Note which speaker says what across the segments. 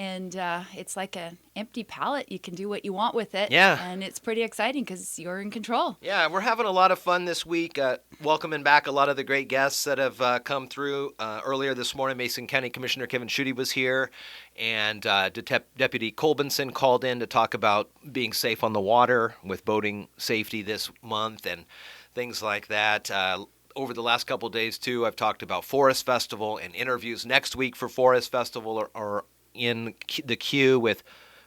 Speaker 1: and it's like an empty palette. You can do what you want with it.
Speaker 2: Yeah.
Speaker 1: And it's pretty exciting because you're in control.
Speaker 2: Yeah, we're having a lot of fun this week, welcoming back a lot of the great guests that have come through. Earlier this morning, Mason County Commissioner Kevin Schutte was here, and Deputy Colbinson called in to talk about being safe on the water with boating safety this month and things like that. Over the last couple of days, too, I've talked about Forest Festival, and interviews next week for Forest Festival are in the queue with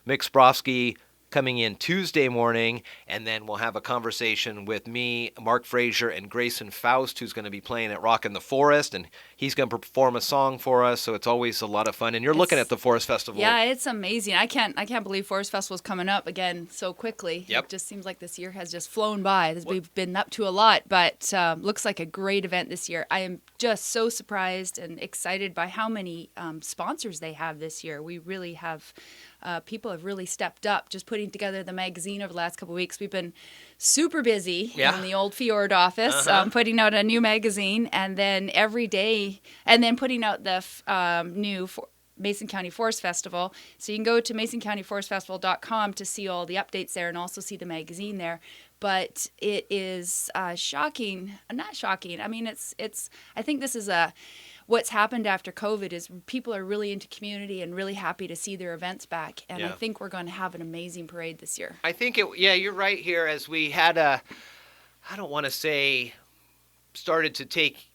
Speaker 2: Mick Sprofsky coming in Tuesday morning, and then we'll have a conversation with me, Mark Frazier, and Grayson Faust, who's going to be playing at Rock in the Forest, and he's going to perform a song for us, so it's always a lot of fun. And you're looking at the Forest Festival.
Speaker 1: Yeah, it's amazing. I can't believe Forest Festival's coming up again so quickly.
Speaker 2: Yep.
Speaker 1: It just seems like this year has just flown by. We've been up to a lot, but looks like a great event this year. I am just so surprised and excited by how many sponsors they have this year. We really have... people have really stepped up just putting together the magazine over the last couple of weeks. We've been super busy in the old Fjord office, putting out a new magazine, and then every day, and then putting out the new Mason County Forest Festival. So you can go to masoncountyforestfestival.com to see all the updates there and also see the magazine there. But it is shocking, not shocking. I mean, I think this is what's happened after COVID is people are really into community and really happy to see their events back. And I think we're going to have an amazing parade this year.
Speaker 2: I think you're right here, as we had I don't want to say started to take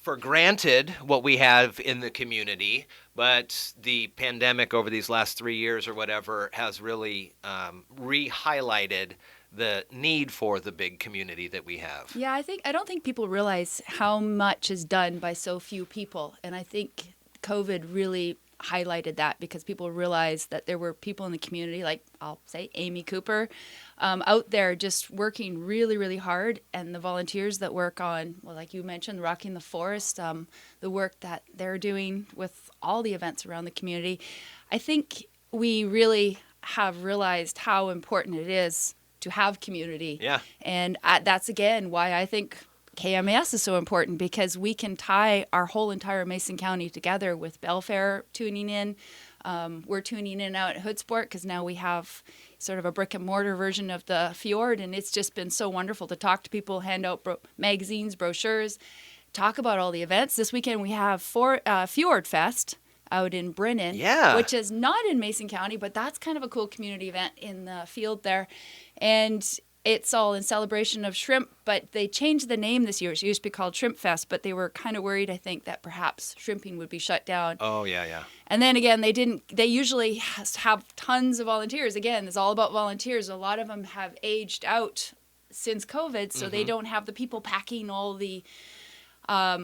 Speaker 2: for granted what we have in the community, but the pandemic over these last 3 years or whatever has really re-highlighted the need for the big community that we have.
Speaker 1: Yeah, I don't think people realize how much is done by so few people. And I think COVID really highlighted that because people realized that there were people in the community, like I'll say Amy Cooper, out there just working really, really hard. And the volunteers that work on, well, like you mentioned, Rocking the Forest, the work that they're doing with all the events around the community. I think we really have realized how important it is to have community.
Speaker 2: Yeah. And
Speaker 1: that's, again, why I think KMAS is so important, because we can tie our whole entire Mason County together with Belfair tuning in. We're tuning in out at Hoodsport because now we have sort of a brick and mortar version of the fjord, and it's just been so wonderful to talk to people, hand out magazines, brochures, talk about all the events. This weekend we have Fjord Fest out in Brennan, which is not in Mason County, but that's kind of a cool community event in the field there. And it's all in celebration of shrimp, but they changed the name this year. It used to be called Shrimp Fest, but they were kind of worried, I think, that perhaps shrimping would be shut down.
Speaker 2: Oh, yeah.
Speaker 1: And then again, they usually have tons of volunteers. Again, it's all about volunteers. A lot of them have aged out since COVID, so they don't have the people packing all the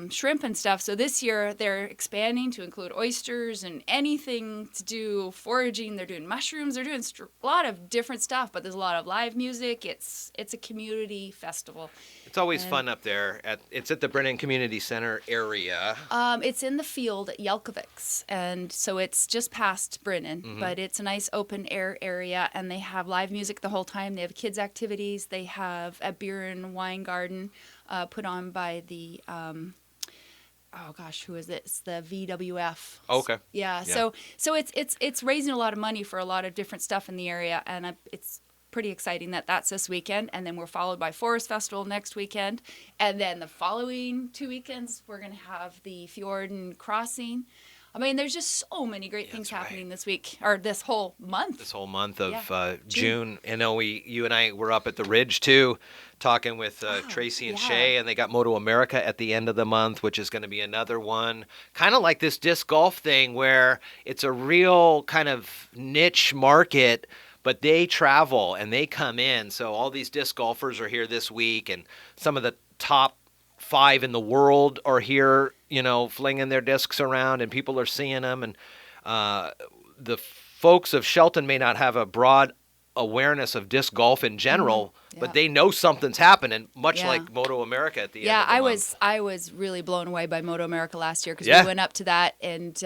Speaker 1: shrimp and stuff. So this year they're expanding to include oysters and anything to do foraging. They're doing mushrooms. They're doing a lot of different stuff, but there's a lot of live music. It's a community festival.
Speaker 2: It's always fun up there. It's at the Brennan Community Center area.
Speaker 1: It's in the field at Yelkovic's, and so it's just past Brennan, but it's a nice open air area, and they have live music the whole time. They have kids activities. They have a beer and wine garden put on by the who is it? It's the VWF.
Speaker 2: Okay.
Speaker 1: Yeah. So it's raising a lot of money for a lot of different stuff in the area, and it's pretty exciting that that's this weekend, and then we're followed by Forest Festival next weekend, and then the following 2 weekends we're going to have the Fjorden Crossing. I mean, there's just so many great things happening this week, or this whole month.
Speaker 2: This whole month of June. I know you and I were up at the Ridge, too, talking with Tracy and Shay, and they got MotoAmerica at the end of the month, which is going to be another one. Kind of like this disc golf thing where it's a real kind of niche market, but they travel and they come in. So all these disc golfers are here this week, and some of the top 5 in the world are here, flinging their discs around, and people are seeing them. And the folks of Shelton may not have a broad awareness of disc golf in general, but they know something's happening, much like MotoAmerica at the end of the month.
Speaker 1: I was really blown away by MotoAmerica last year because we went up to that, and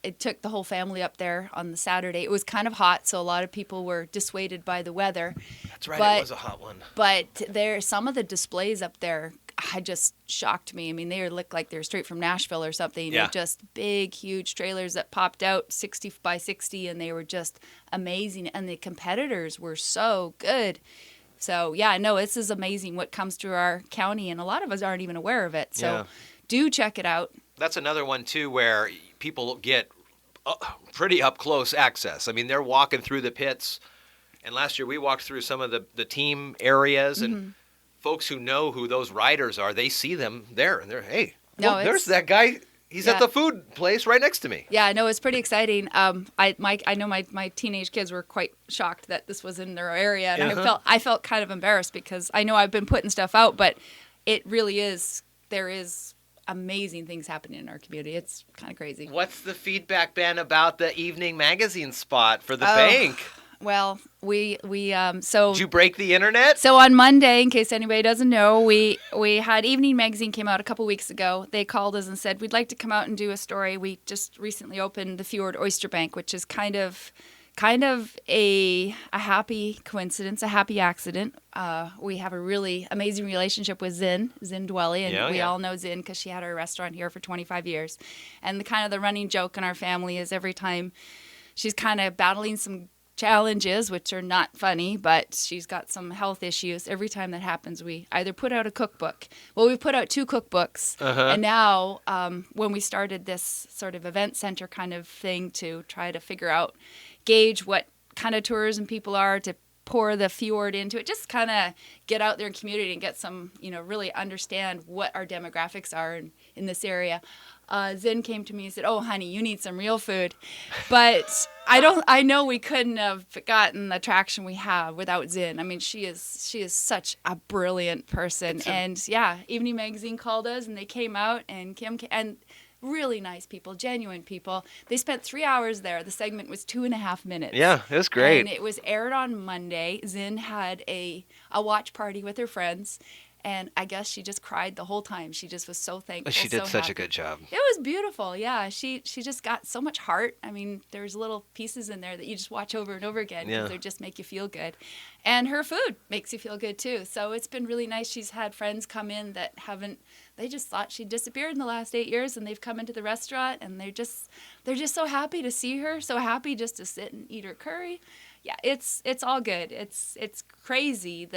Speaker 1: it took the whole family up there on the Saturday. It was kind of hot, so a lot of people were dissuaded by the weather.
Speaker 2: That's right, it was a hot one.
Speaker 1: But some of the displays up there just shocked me. I mean, they looked like they were straight from Nashville or something.
Speaker 2: Yeah.
Speaker 1: They're just big, huge trailers that popped out 60 by 60, and they were just amazing. And the competitors were so good. So, yeah, no, this is amazing what comes through our county, and a lot of us aren't even aware of it. So do check it out.
Speaker 2: That's another one, too, where people get pretty up-close access. I mean, they're walking through the pits, and last year we walked through some of the team areas, and folks who know who those riders are, they see them there, and they're, hey, look, there's that guy. He's at the food place right next to me.
Speaker 1: Yeah, no, it's pretty exciting. I know my teenage kids were quite shocked that this was in their area, and I felt kind of embarrassed because I know I've been putting stuff out, but it really is. There is amazing things happening in our community. It's kind of crazy.
Speaker 2: What's the feedback been about the evening magazine spot for the bank?
Speaker 1: Well, we
Speaker 2: Did you break the internet?
Speaker 1: So on Monday, in case anybody doesn't know, we had Evening Magazine came out a couple weeks ago. They called us and said, we'd like to come out and do a story. We just recently opened the Fjord Oyster Bank, which is kind of a happy coincidence, a happy accident. We have a really amazing relationship with Zin Dwelly, and we all know Zin because she had her restaurant here for 25 years. And the running joke in our family is every time she's kind of battling some challenges, which are not funny, but she's got some health issues. Every time that happens, we either put out a cookbook. Well, we've put out 2 cookbooks, and now when we started this sort of event center kind of thing to try to gauge what kind of tourism people are, to pour the fjord into it, just kind of get out there in community and get some, really understand what our demographics are in this area. Zin came to me and said, "Oh, honey, you need some real food," but I know we couldn't have gotten the traction we have without Zin. I mean, she is such a brilliant person, Evening Magazine called us and they came out, and Kim and really nice people, genuine people. They spent 3 hours there. The segment was 2.5 minutes.
Speaker 2: Yeah, it was great.
Speaker 1: And it was aired on Monday. Zin had a watch party with her friends. And I guess she just cried the whole time. She just was so thankful.
Speaker 2: She did such a good job.
Speaker 1: It was beautiful. Yeah, she just got so much heart. I mean, there's little pieces in there that you just watch over and over again because they just make you feel good. And her food makes you feel good too. So it's been really nice. She's had friends come in that they just thought she disappeared in the last 8 years, and they've come into the restaurant, and they're just so happy to see her, so happy just to sit and eat her curry. Yeah, it's all good. It's crazy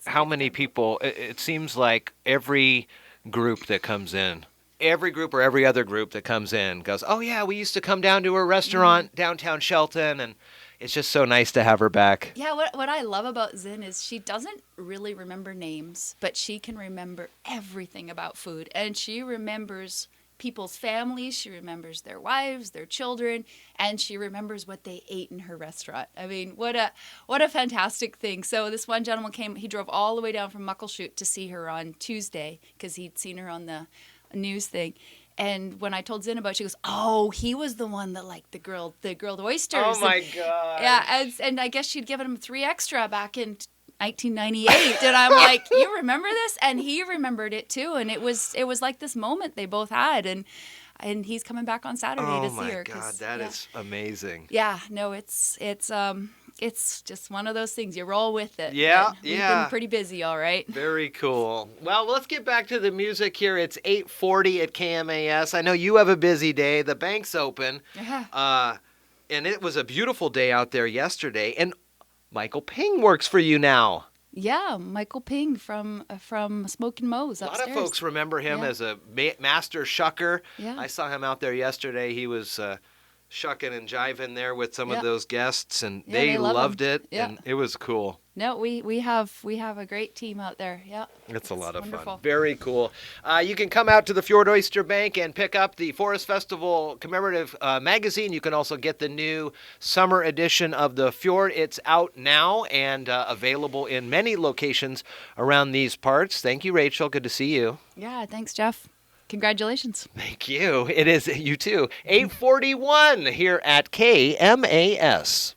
Speaker 2: How many people? It seems like every group that comes in, every group or every other group that comes in goes, "Oh yeah, we used to come down to her restaurant downtown Shelton," and it's just so nice to have her back.
Speaker 1: Yeah, what I love about Zin is she doesn't really remember names, but she can remember everything about food, and she remembers people's families, she remembers their wives, their children, and she remembers what they ate in her restaurant. I mean, what a fantastic thing. So this one gentleman he drove all the way down from Muckleshoot to see her on Tuesday because he'd seen her on the news thing. And when I told Zin about it, she goes, "Oh, he was the one that liked the grilled oysters."
Speaker 2: Oh my God.
Speaker 1: Yeah, and I guess she'd given him 3 extra back in 1998, and I'm like, "You remember this?" And he remembered it too, and it was like this moment they both had, and he's coming back on Saturday to see her.
Speaker 2: Oh my God, that is amazing.
Speaker 1: Yeah, no, it's just one of those things. You roll with it.
Speaker 2: Yeah,
Speaker 1: We've been pretty busy, all right.
Speaker 2: Very cool. Well, let's get back to the music here. It's 8:40 at KMAS. I know you have a busy day. The bank's open, and it was a beautiful day out there yesterday. And Michael Ping works for you now.
Speaker 1: Yeah, Michael Ping from Smokin' Mo's upstairs.
Speaker 2: A lot of folks remember him as a master shucker.
Speaker 1: Yeah.
Speaker 2: I saw him out there yesterday. He was shucking and jiving there with some of those guests, and they loved it, and it was cool.
Speaker 1: No, we have a great team out there. Yeah,
Speaker 2: it's a lot of
Speaker 1: wonderful.
Speaker 2: fun. Very cool. You can come out to the Fjord Oyster Bank and pick up the Forest Festival commemorative magazine. You can also get the new summer edition of the Fjord. It's out now and available in many locations around these parts. Thank you, Rachel. Good to see you.
Speaker 1: Yeah, thanks, Jeff. Congratulations.
Speaker 2: Thank you. It is you too. 8:41 here at KMAS.